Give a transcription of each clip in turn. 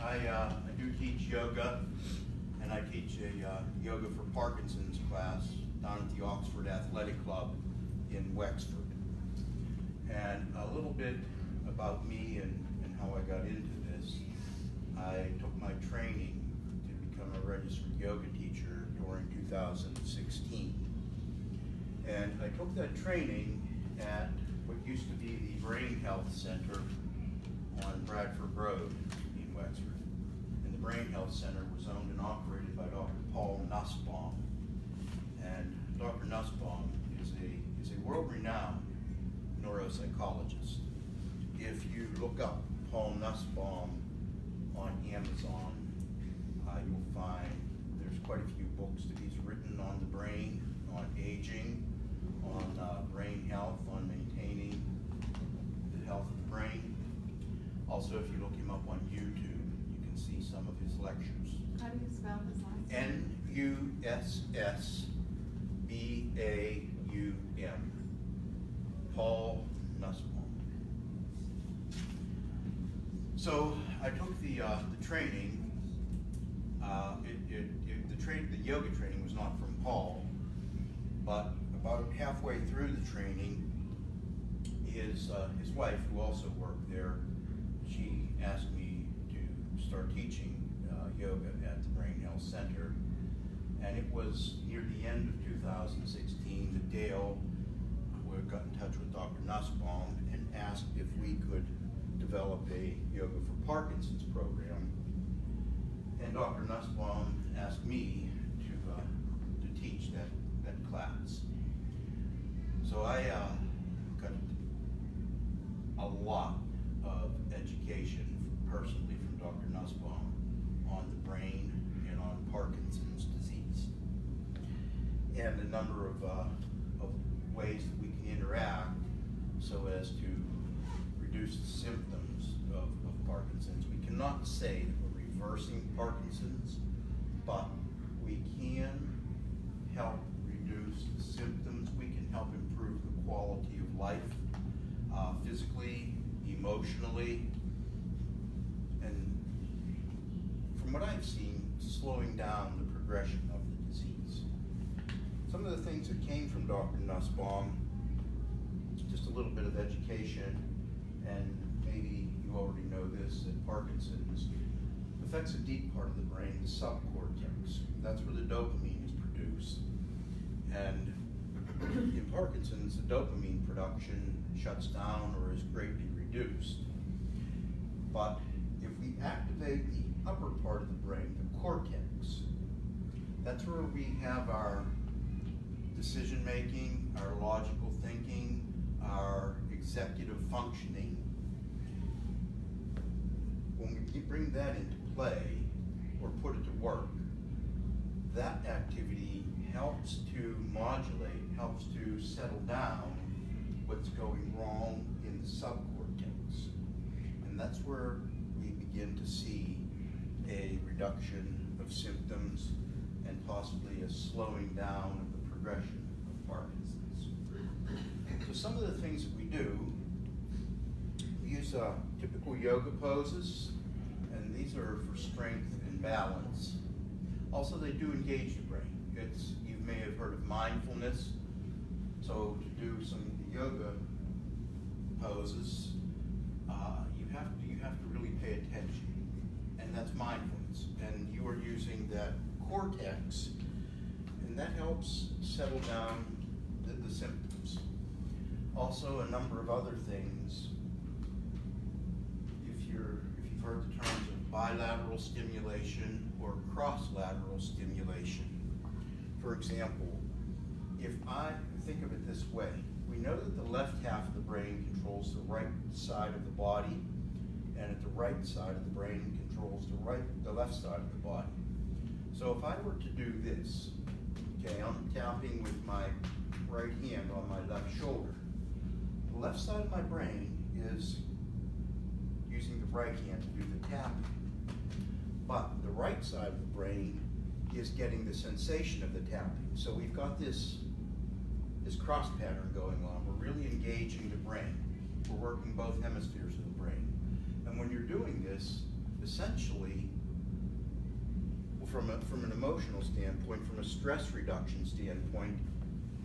I do teach yoga, and I teach a yoga for Parkinson's class down at the Oxford Athletic Club in Wexford. And a little bit about me and how I got into this. I took my training to become a registered yoga teacher during 2016. And I took that training at what used to be the Brain Health Center on Bradford Road in Wexford. And the Brain Health Center was owned and operated by Dr. Paul Nussbaum. And Dr. Nussbaum is a world-renowned neuropsychologist. If you look up Paul Nussbaum on Amazon, you'll find there's quite a few books that he's written on the brain, on aging, on brain health, on maintaining the health of the brain. Also, if you look him up on YouTube, you can see some of his lectures. How do you spell his last name? Nussbaum. Paul Nussbaum. So I took the training. The yoga training was not from Paul, but about halfway through the training, his wife, who also worked there, she asked me to start teaching yoga at the Brain Health Center. And it was near the end of 2016 that Dale got in touch with Dr. Nussbaum and asked if we could develop a yoga for Parkinson's program. And Dr. Nussbaum asked me to teach that class. So I got a lot of education personally from Dr. Nussbaum on the brain and on Parkinson's disease, and a number of ways that we can interact so as to reduce the symptoms of Parkinson's. We cannot say that we're reversing Parkinson's, but we can help reduce the symptoms. We can help improve the quality of life, physically, emotionally, and from what I've seen, slowing down the progression of the disease. Some of the things that came from Dr. Nussbaum, just a little bit of education, and maybe you already know this, that Parkinson's affects a deep part of the brain, the subcortex. That's where the dopamine is produced. And in Parkinson's, the dopamine production shuts down or is greatly reduced. But if we activate the upper part of the brain, the cortex, that's where we have our decision making, our logical thinking, our executive functioning. When we bring that into play or put it to work, that activity helps to modulate, helps to settle down what's going wrong in the subcortex. And that's where we begin to see a reduction of symptoms and possibly a slowing down of the progression of Parkinson's. So some of the things that we do, we use typical yoga poses, and these are for strength and balance. Also, they do engage the brain. You may have heard of mindfulness. So to do some yoga poses, you have to really pay attention, and that's mindfulness. And you are using that cortex, and that helps settle down the symptoms. Also, a number of other things. If you've heard the terms of bilateral stimulation or cross-lateral stimulation. For example, if I think of it this way, we know that the left half of the brain controls the right side of the body, and at the right side of the brain controls the left side of the body. So if I were to do this, okay, I'm tapping with my right hand on my left shoulder. The left side of my brain is using the right hand to do the tapping, but the right side of the brain is getting the sensation of the tapping. So we've got this cross pattern going on. We're really engaging the brain. We're working both hemispheres of the brain. And when you're doing this, essentially, from an emotional standpoint, from a stress reduction standpoint,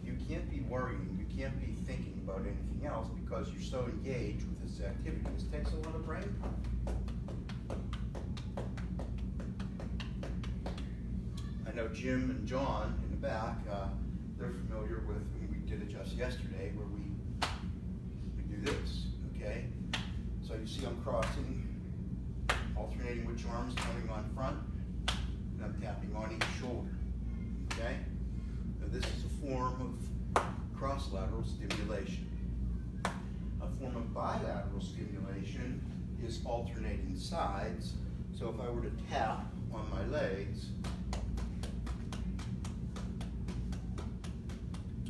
you can't be worrying, you can't be thinking about anything else because you're so engaged with this activity. This takes a lot of brain time. I know Jim and John in the back, they're familiar with, and we did it just yesterday, where we do this, okay? So you see I'm crossing, alternating which arm's coming on front, and I'm tapping on each shoulder, okay? Now this is a form of cross-lateral stimulation. A form of bilateral stimulation is alternating sides. So if I were to tap on my legs,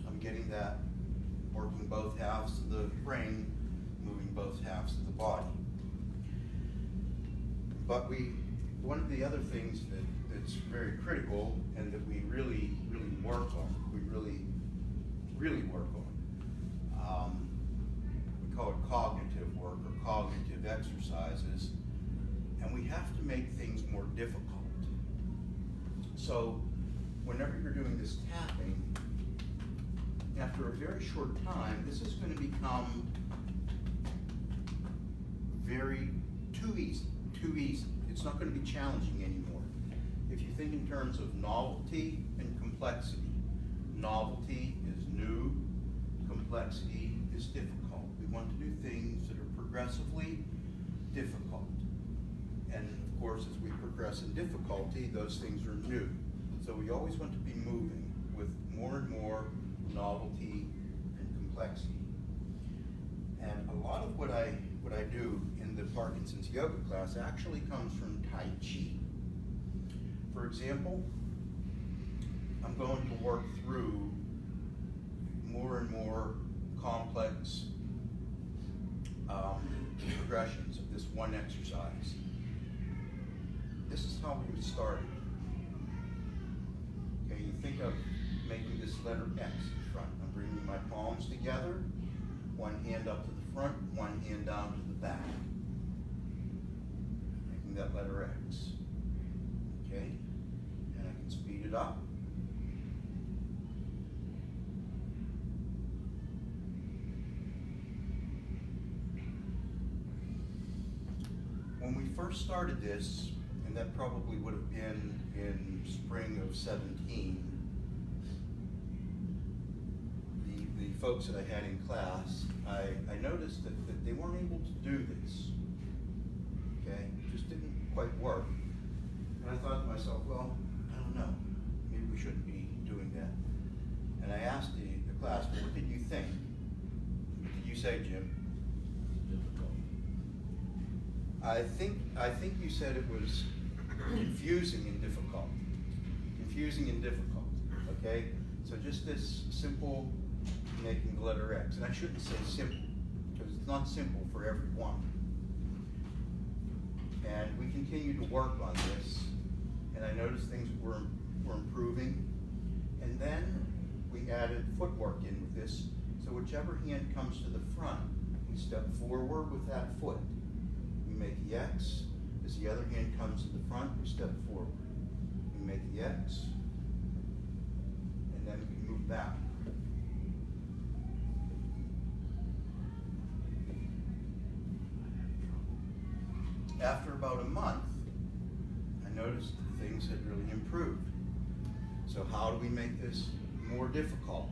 I'm getting that working both halves of the brain, moving both halves of the body. But one of the other things that's very critical and that we really work on, we really work on, we call it cognitive work or cognitive exercises, and we have to make things more difficult. So whenever you're doing this tapping, after a very short time, this is going to become too easy. It's not going to be challenging anymore. If you think in terms of novelty and complexity, novelty is new, complexity is difficult. We want to do things that are progressively difficult. And of course, as we progress in difficulty, those things are new. So we always want to be moving with more and more novelty and complexity. And a lot of what I do in the Parkinson's yoga class actually comes from Tai Chi. For example, I'm going to work through more and more complex progressions of this one exercise. This is how we would start it. Okay, you think of making this letter X in front. I'm bringing my palms together, one hand up to the front, one hand down to the back. Making that letter X. Okay, and I can speed it up. When we first started this, and that probably would have been in spring of 17, the folks that I had in class, I noticed that they weren't able to do this. Okay, it just didn't quite work. And I thought to myself, well, I don't know, maybe we shouldn't be doing that. And I asked the class, well, what did you think? What did you say, Jim? Difficult. I think you said it was confusing and difficult. Confusing and difficult, okay? So just this simple making the letter X. And I shouldn't say simple, because it's not simple for everyone. And we continue to work on this, and I noticed things were improving. And then we added footwork in with this, so whichever hand comes to the front, we step forward with that foot. We make the X. As the other hand comes to the front, we step forward. We make the X, and then we move back. After about a month, I noticed that things had really improved. So how do we make this more difficult?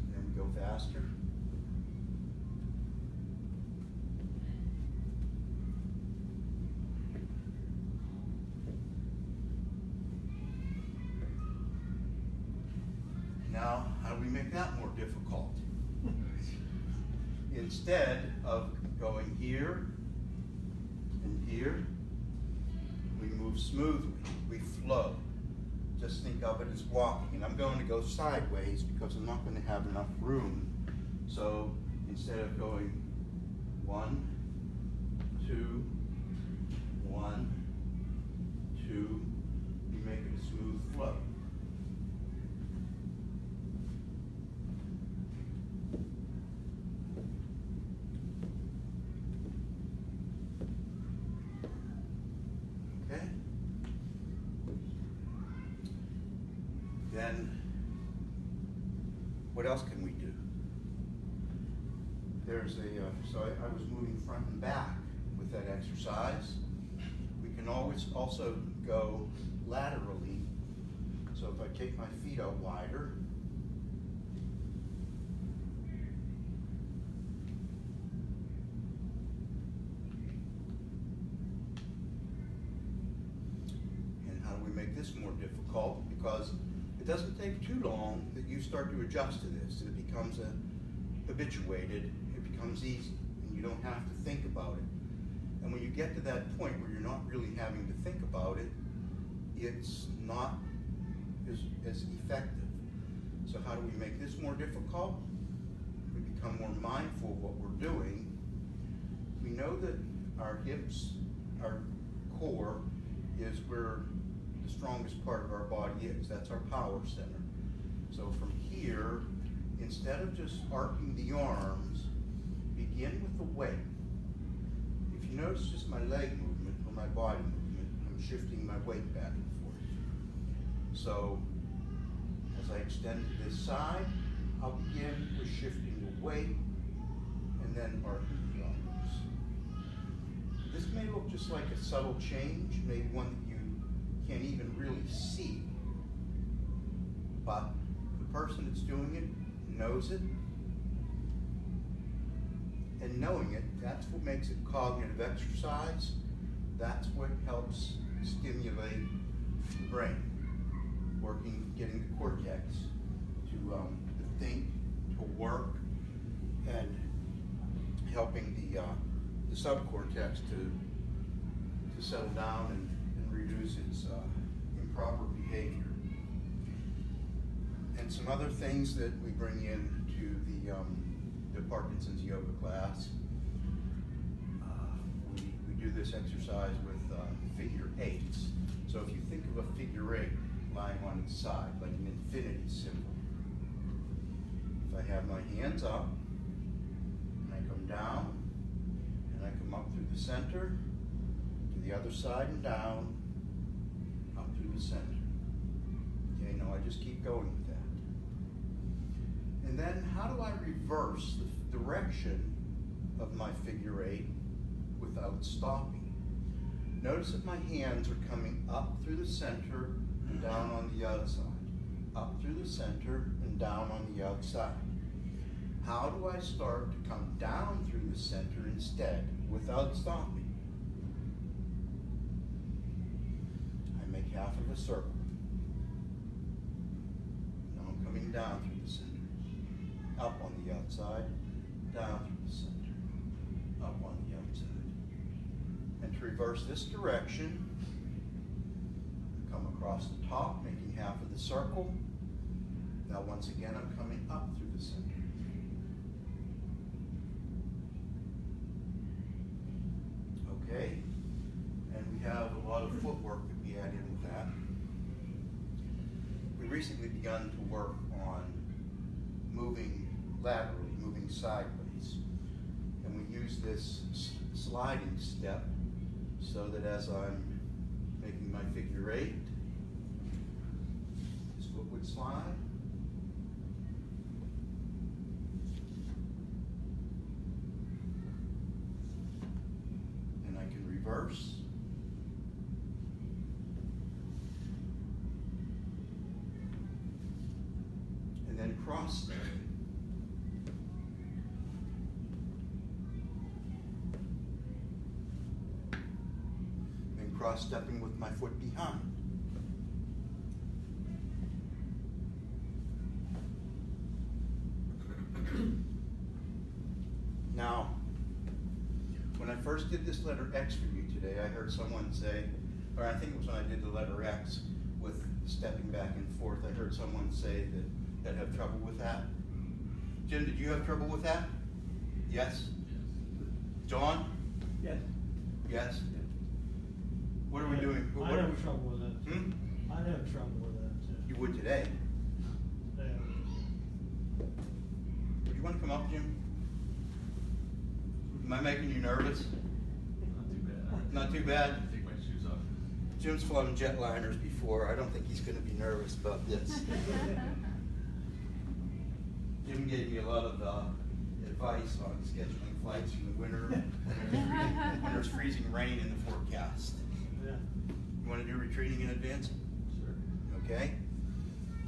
And then we go faster. Now, how do we make that more difficult? Instead of going here and here, we move smoothly, we flow. Just think of it as walking. And I'm going to go sideways because I'm not going to have enough room. So instead of going 1, 2, 1, 2, we make it a smooth flow. then what else can we do? There's so I was moving front and back with that exercise. We can always also go laterally. So if I take my feet out wider, and how do we make this more difficult? Because it doesn't take too long that you start to adjust to this. It becomes habituated, it becomes easy, and you don't have to think about it. And when you get to that point where you're not really having to think about it, it's not as effective. So how do we make this more difficult? We become more mindful of what we're doing. We know that our hips, our core, is where the strongest part of our body is. That's our power center. So from here, instead of just arcing the arms, begin with the weight. If you notice just my leg movement or my body movement, I'm shifting my weight back and forth. So as I extend to this side, I'll begin with shifting the weight and then arcing the arms. This may look just like a subtle change, maybe one that you can't even really see, but the person that's doing it knows it, and knowing it, that's what makes it cognitive exercise. That's what helps stimulate the brain, getting the cortex to think, to work, and helping the subcortex to settle down and reduce its improper behavior. And some other things that we bring into the Parkinson's yoga class. We do this exercise with figure eights. So if you think of a figure eight lying on its side, like an infinity symbol, if I have my hands up, and I come down, and I come up through the center, to the other side and down, up through the center. Okay, now I just keep going with that. And then how do I reverse the direction of my figure eight without stopping? Notice that my hands are coming up through the center and down on the outside. Up through the center and down on the outside. How do I start to come down through the center instead without stopping? I make half of a circle. Now I'm coming down through the center. Up on the outside, down through the center, up on the outside. And to reverse this direction, come across the top, making half of the circle. Now once again, I'm coming up through the center. Okay, and we have a lot of footwork that we add in with that. We recently begun to work on moving laterally, moving sideways. And we use this sliding step so that as I'm making my figure eight, this foot would slide. And I can reverse. And then cross step. Cross-stepping with my foot behind. Now, when I first did this letter X for you today, I heard someone say, or I think it was when I did the letter X with stepping back and forth, I heard someone say that have trouble with that. Jim, did you have trouble with that? Yes? John? Yes. Yes? What are we doing? I have trouble with that too. I have trouble with that too. You would today. Yeah. Would you want to come up, Jim? Am I making you nervous? Not too bad. Not too bad? Take my shoes off. Jim's flown jetliners before. I don't think he's gonna be nervous about this. Jim gave me a lot of advice on scheduling flights in the winter when there's freezing rain in the forecast. Yeah, You wanna do retreating in advance? sure. Okay.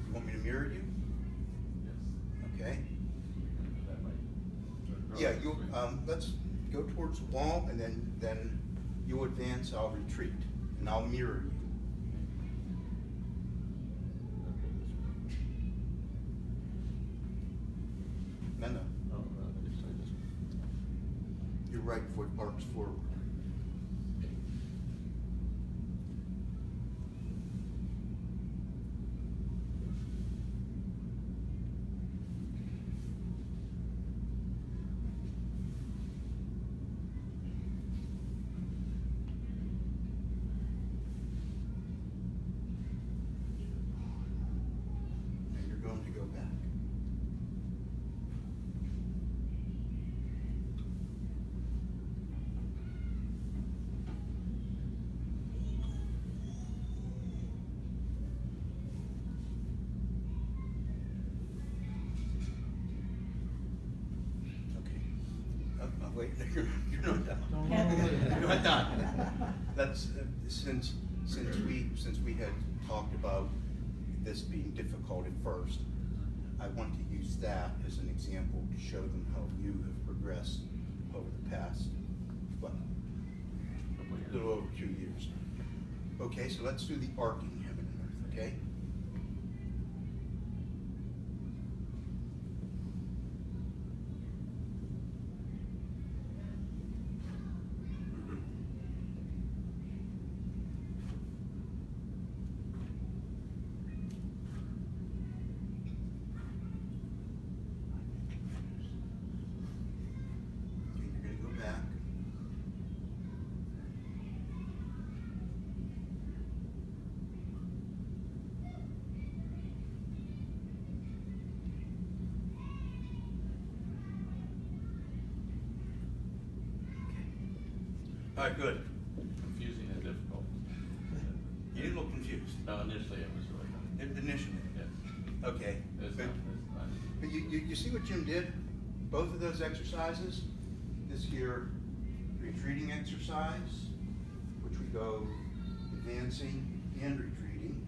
You want me to mirror you? Yes. Okay. That might. Yeah, you, let's go towards the wall and then you advance, I'll retreat, and I'll mirror you. No, no, Oh, I just. your right foot arcs forward. And you're going to go back. Okay. Oh, wait, you're not done. Don't You're not done. That's, since we had talked about this being difficult at first, I want to use that as an example to show them how you have progressed over the past, what, a little over 2 years. Okay, so let's do the arcing heaven and earth, okay? Okay, you're gonna go back. All right, good. Confusing and difficult. You didn't look confused. No, initially it was really good. Initially. Yes. Okay. It's But, not, it's not. but you see what Jim did? Both of those exercises, this here retreating exercise, which we go advancing and retreating,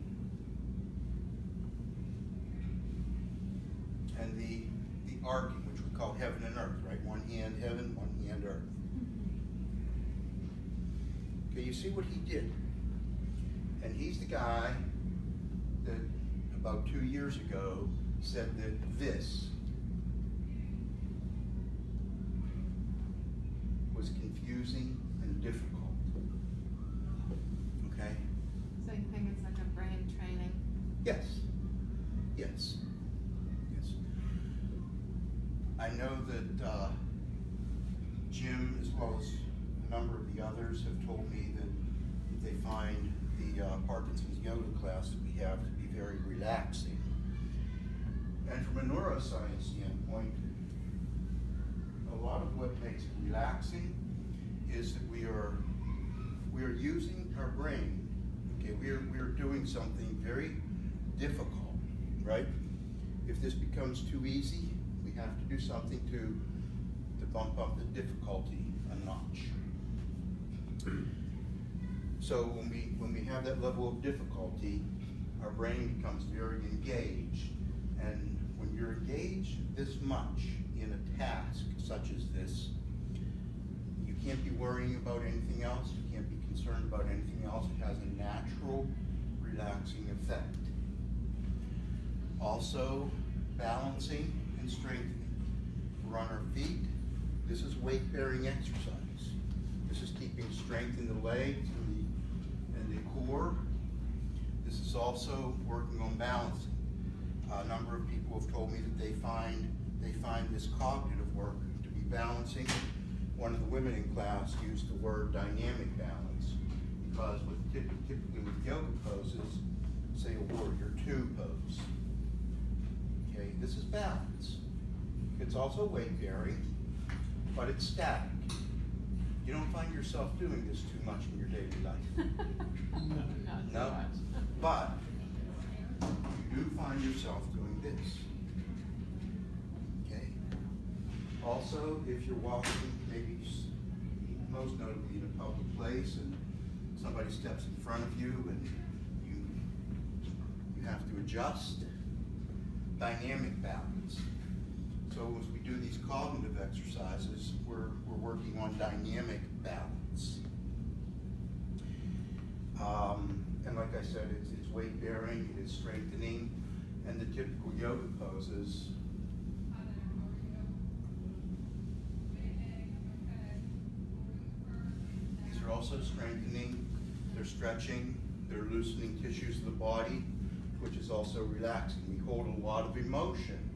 and the arcing, which we call heaven and earth, right? One hand heaven, one hand earth. Okay, you see what he did? And he's the guy that about 2 years ago said that this was confusing and difficult. Okay? So you think it's like a brain training? Yes. Yes. Yes. I know that Jim, as well as a number of the others, have told me that they find the Parkinson's yoga class that we have to be very relaxing. And from a neuroscience standpoint, a lot of what makes it relaxing is that we are using our brain. Okay, we are doing something very difficult, right? If this becomes too easy, we have to do something to bump up the difficulty a notch. So when we have that level of difficulty, our brain becomes very engaged. And when you're engaged this much in a task such as this, you can't be worrying about anything else. You can't be concerned about anything else. It has a natural, relaxing effect. Also, balancing and strengthening. We're on our feet. This is weight-bearing exercise. This is keeping strength in the legs and the core. This is also working on balancing. A number of people have told me that they find this cognitive work to be balancing. One of the women in class used the word dynamic balance because typically with yoga poses, say a warrior two pose. Okay, this is balance. It's also weight bearing, but it's static. You don't find yourself doing this too much in your daily life. Not too No? much. But you do find yourself doing this. Okay? Also, if you're walking, maybe most notably in a public place, and somebody steps in front of you and you have to adjust, dynamic balance. So as we do these cognitive exercises, we're working on dynamic balance. And like I said, it's weight bearing, it is strengthening, and the typical yoga poses. These are also strengthening, they're stretching, they're loosening tissues of the body, which is also relaxing. We hold a lot of emotion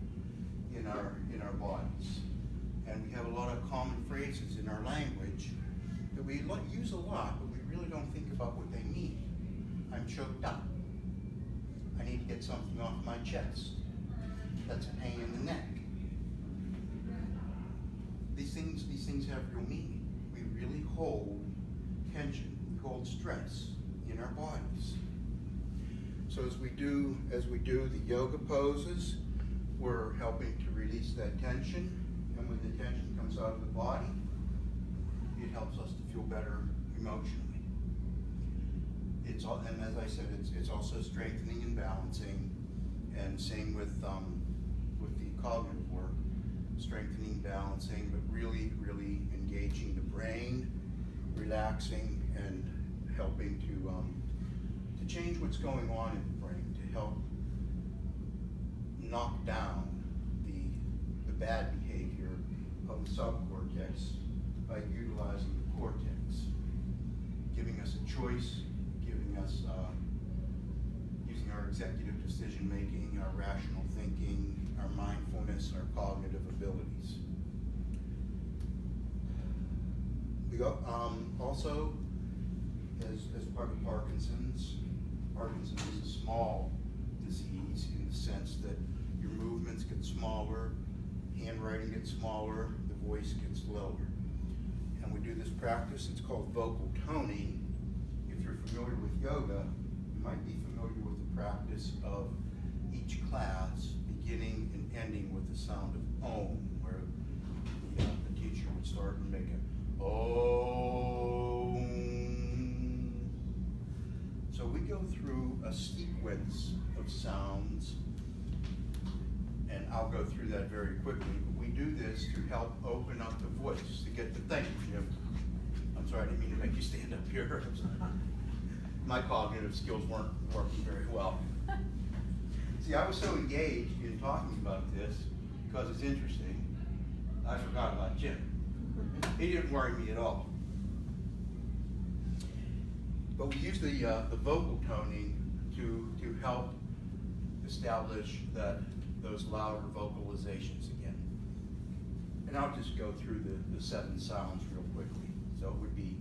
in our bodies. And we have a lot of common phrases in our language that we use a lot, but we really don't think about what they mean. I'm choked up. I need to get something off my chest. That's a pain in the neck. These things have real meaning. We really hold tension, we hold stress in our bodies. So as we do the yoga poses, we're helping to release that tension, and when the tension comes out of the body, it helps us to feel better emotionally. And as I said, it's also strengthening and balancing, and same with the cognitive work, strengthening, balancing, but really engaging the brain, relaxing, and helping to change what's going on in the brain, to help knock down the bad behavior of the subcortex by utilizing the cortex, giving us a choice, giving us using our executive decision making, our rational thinking, our mindfulness, our cognitive abilities. We go, also, as part of Parkinson's is a small disease in the sense that your movements get smaller, handwriting gets smaller, the voice gets lower. And we do this practice, it's called vocal toning. If you're familiar with yoga, you might be familiar with the practice of each class beginning and ending with the sound of Om, where the teacher would start and make a Om. So we go through a sequence of sounds, and I'll go through that very quickly, but we do this to help open up the voice, to get the thank you, Jim. I'm sorry, I didn't mean to make you stand up here. My cognitive skills weren't working very well. See, I was so engaged in talking about this because it's interesting, I forgot about Jim. He didn't worry me at all. But we use the vocal toning to help establish those louder vocalizations again. And I'll just go through the 7 sounds real quickly. So it would be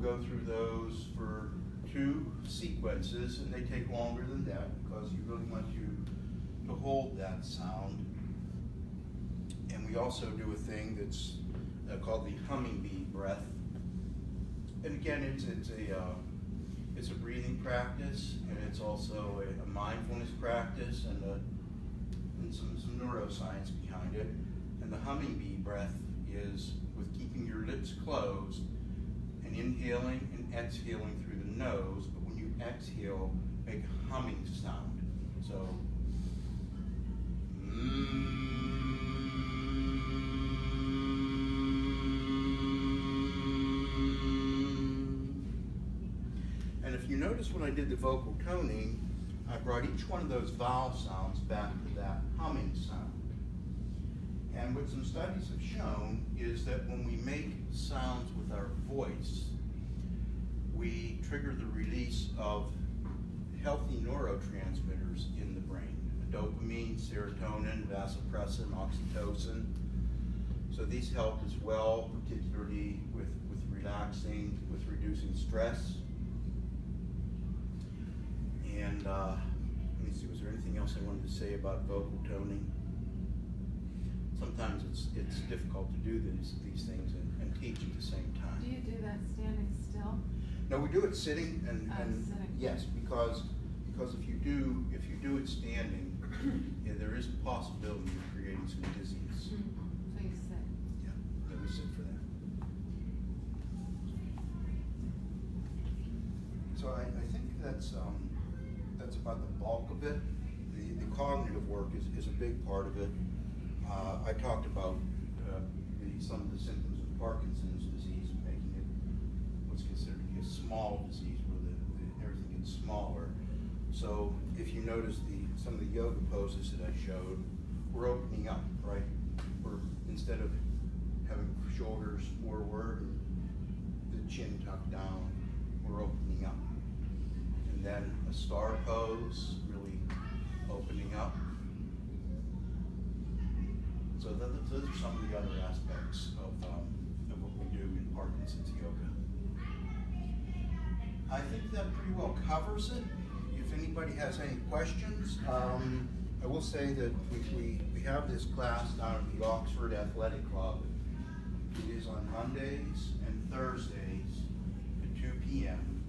go through those for 2 sequences, and they take longer than that because you really want to hold that sound. And we also do a thing that's called the humming bee breath. And again, it's a breathing practice, and it's also a mindfulness practice, and some neuroscience behind it. And the humming bee breath is with keeping your lips closed and inhaling and exhaling through the nose, but when you exhale, make a humming sound. So, And if you notice when I did the vocal toning, I brought each one of those vowel sounds back to that humming sound. And what some studies have shown is that when we make sounds with our voice, we trigger the release of healthy neurotransmitters in the brain. Dopamine, serotonin, vasopressin, oxytocin. So these help as well, particularly with relaxing, with reducing stress. And let me see, was there anything else I wanted to say about vocal toning? Sometimes it's difficult to do these things and teach at the same time. Do you do that standing still? No, we do it sitting and Sitting. yes, because if you do it standing, yeah, there is a possibility of creating some dizziness. So you sit. Yeah, we sit for that. So I think that's about the bulk of it. The cognitive work is a big part of it. I talked about some of the symptoms of Parkinson's disease, making it what's considered to be a small disease, where everything gets smaller. So if you notice some of the yoga poses that I showed, we're opening up, right? We're, instead of having shoulders forward and the chin tucked down, we're opening up. And then a star pose, really opening up. So those are some of the other aspects of what we do in Parkinson's yoga. I think that pretty well covers it. If anybody has any questions, I will say that we have this class down at the Oxford Athletic Club. It is on Mondays and Thursdays at 2 p.m.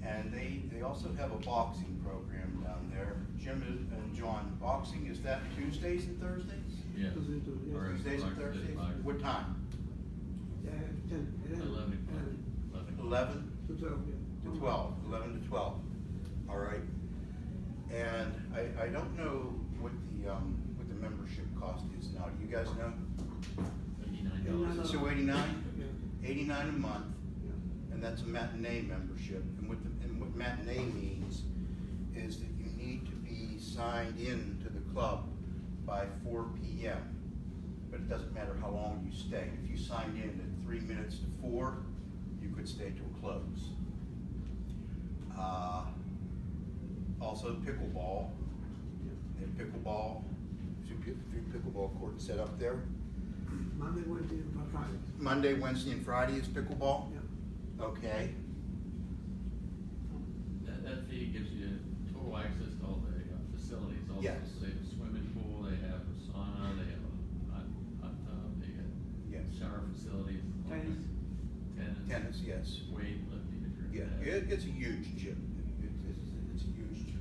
And they also have a boxing program down there. Jim and John, boxing, is that Tuesdays and Thursdays? Yeah. Or Tuesdays and Thursdays? What time? 11 to 12, 11 to 12. All right. And I don't know what the membership cost is now. Do you guys know? $89. So 89? 89 a month, and that's a matinee membership. And what matinee means is that you need to be signed in to the club by 4 p.m. But it doesn't matter how long you stay. If you signed in at 3 minutes to 4, you could stay till close. Also pickleball. They have pickleball. Three pickleball courts set up there. Monday, Wednesday, and Friday. Monday, Wednesday, and Friday is pickleball? Yeah. Okay. That fee gives you total access to all the facilities also. Yes. So they have a swimming pool, they have a sauna, they have a hot tub, they have Yes. shower facilities. Tennis. Tennis, yes. Weightlifting. if you're Yeah, into that. it's a huge gym. It's a huge gym.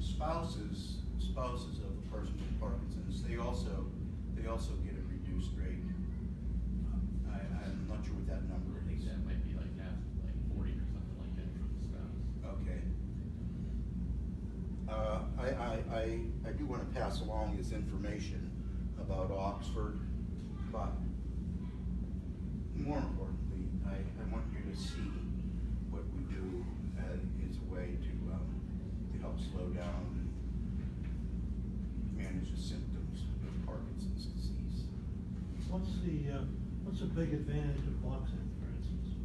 Spouses of a person with Parkinson's, they also get a reduced rate. I'm not sure what that number I think is. that might be like half, like 40 or something like that for the spouse. Okay. I do want to pass along this information about Oxford, but more importantly, I want you to see what we do as a way to help slow down and manage the symptoms of Parkinson's disease. What's the big advantage of boxing, for instance?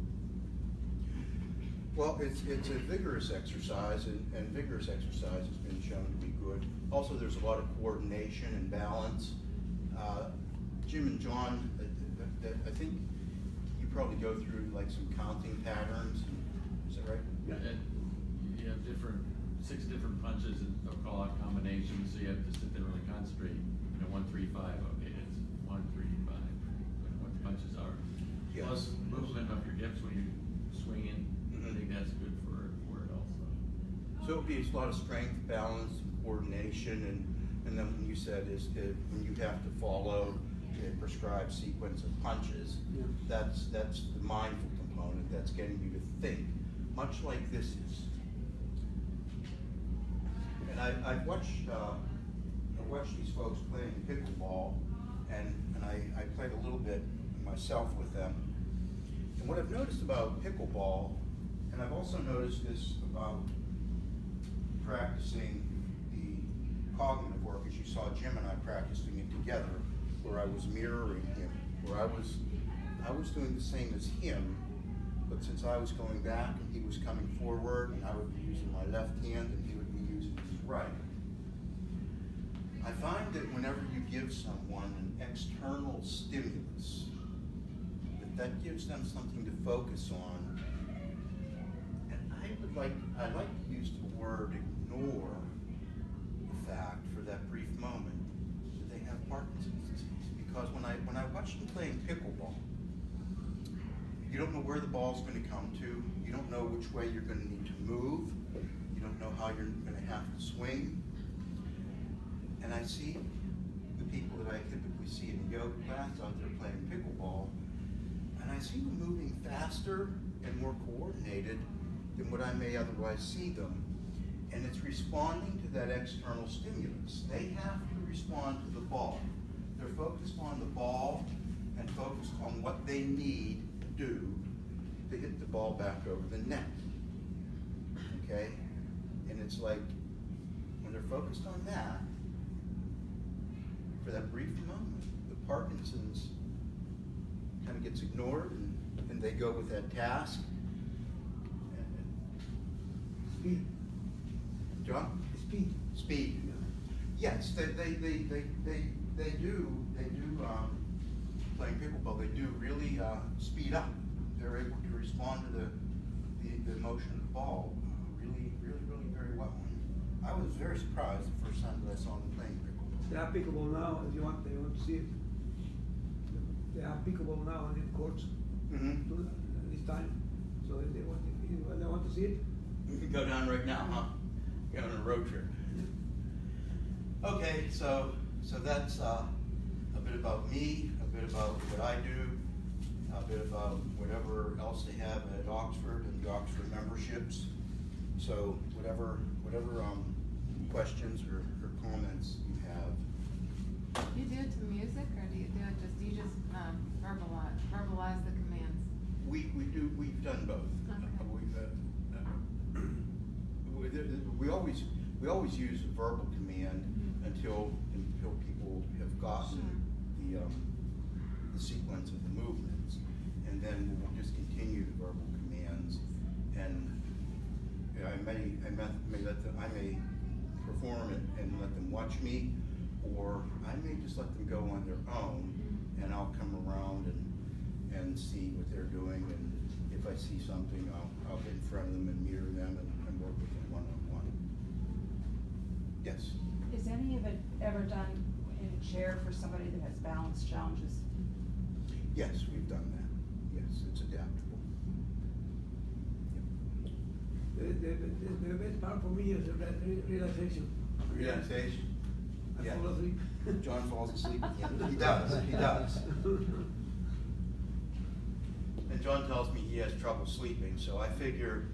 Well, it's a vigorous exercise, and vigorous exercise has been shown to be good. Also, there's a lot of coordination and balance. Jim and John, I think you probably go through like some counting patterns. Is that right? And you have 6 different punches and they'll call out combinations, so you have to sit there and really concentrate. 1, 3, 5. Okay, it's 1, 3, 5. What the punches are. Yes. Plus movement of your hips when you're swinging. I think that's good for it also. So it'll be a lot of strength, balance, and coordination, and then when you said when you have to follow a prescribed sequence of punches, Yeah. that's the mindful component. That's getting you to think, much like this is. And I've watched these folks playing pickleball, and I played a little bit myself with them. And what I've noticed about pickleball, and I've also noticed this about practicing the cognitive work because you saw Jim and I practicing it together, where I was mirroring him, where I was doing the same as him, but since I was going back and he was coming forward, and I would be using my left hand and he would be using his right. I find that whenever you give someone an external stimulus, that gives them something to focus on. And I'd like to use the word ignore the fact for that brief moment that they have Parkinson's disease. Because when I watch them playing pickleball, you don't know where the ball's going to come to. You don't know which way you're going to need to move. You don't know how you're going to have to swing. And I see the people that I typically see in the yoga class out there playing pickleball, and I see them moving faster and more coordinated than what I may otherwise see them. And it's responding to that external stimulus. They have to respond to the ball. They're focused on the ball and focused on what they need to do to hit the ball back over the net. Okay? And it's like, when they're focused on that, for that brief moment, the Parkinson's kind of gets ignored, and they go with that task. Speed. John? Speed. Speed. Yes, they do playing pickleball. They do really speed up. They're able to respond to the motion of the ball really very well. I was very surprised the first time that I saw them playing pickleball. They have pickleball now, if you want, they want to see it. They have pickleball now in the courts this time, so they want to see it. You can go down right now, huh? Going on a road trip. Okay, so that's a bit about me, a bit about what I do, a bit about whatever else they have at Oxford and the Oxford memberships. So whatever questions or comments you have. Do you do it to music, or do you just verbalize the commands? We've done both. Okay. We always use a verbal command until people have gotten the sequence of the movements, and then we'll just continue the verbal commands. And I may perform it and let them watch me, or I may just let them go on their own, and I'll come around and see what they're doing, and if I see something, I'll get in front of them and mirror them and work with them one-on-one. Yes? Is any of it ever done in a chair for somebody that has balance challenges? Yes, we've done that. Yes, it's adaptable. The best part for me is the relaxation. Relaxation? I Yeah. fall asleep. John falls asleep at the end. He does. And John tells me he has trouble sleeping, so I figure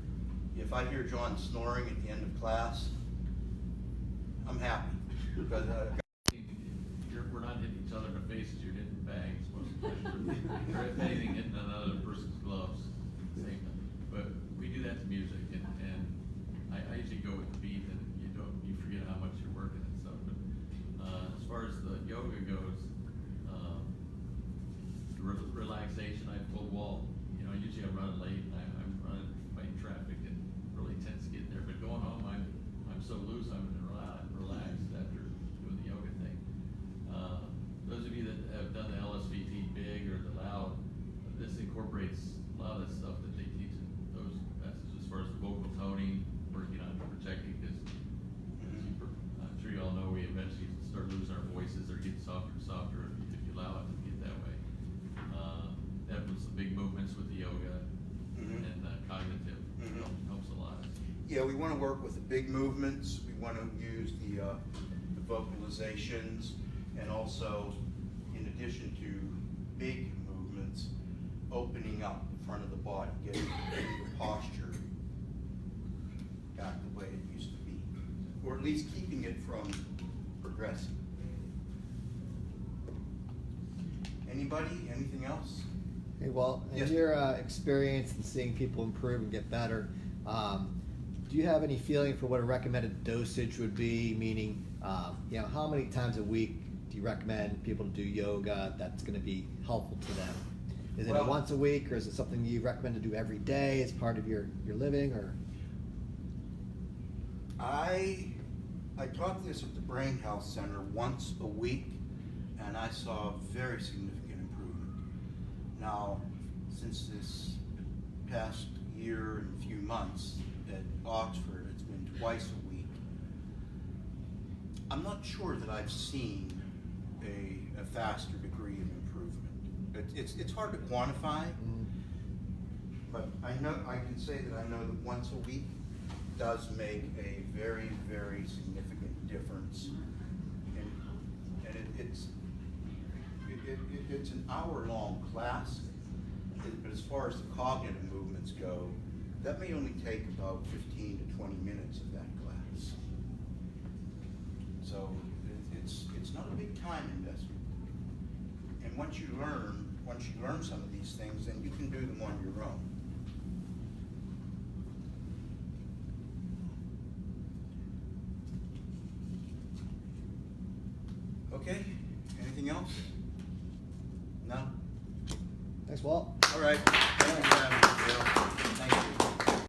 if I hear John snoring at the end of class, I'm happy. Because we're not hitting each other in the faces, you're hitting bags most of the time. Or if anything, hitting another person's gloves, same thing. But we do that to music, and I usually go with the beat, and you forget how much you're working and stuff. But as far as the yoga goes, relaxation, I told Walt, usually I'm running late, and I'm running, fighting traffic, and really tense getting there. But going home, I'm so loose, I'm relaxed after doing the yoga thing. Those of you that have done the LSVT big or the loud, this incorporates a lot of the stuff that they teach in those classes as far as the vocal toning, working on protecting, because I'm sure you all know we eventually start losing our voices or get softer and softer if you allow it to get that way. That was the big movements with the yoga and cognitive helps a lot. yeah, we want to work with the big movements. We want to use the vocalizations, and also, in addition to big movements, opening up the front of the body, getting the posture back the way it used to be, or at least keeping it from progressing. Anybody? Anything else? Hey, Walt, in Yes. your experience in seeing people improve and get better, do you have any feeling for what a recommended dosage would be? Meaning, You know, how many times a week do you recommend people to do yoga that's gonna be helpful to them? Is it Well- once a week, or is it something you recommend to do every day as part of your living, or? I taught this at the Brain Health Center once a week, and I saw very significant improvement. Now, since this past year and few months at Oxford, it's been twice a week. I'm not sure that I've seen a faster degree of improvement. It's hard to quantify, but I can say that I know that once a week does make a very, very significant difference. And it's an hour-long class, but as far as the cognitive movements go, that may only take about 15 to 20 minutes of that class. So it's not a big time investment. And once you learn some of these things, then you can do them on your own. Okay, anything else? No? Thanks, Walt. All right. Thank you, Adam.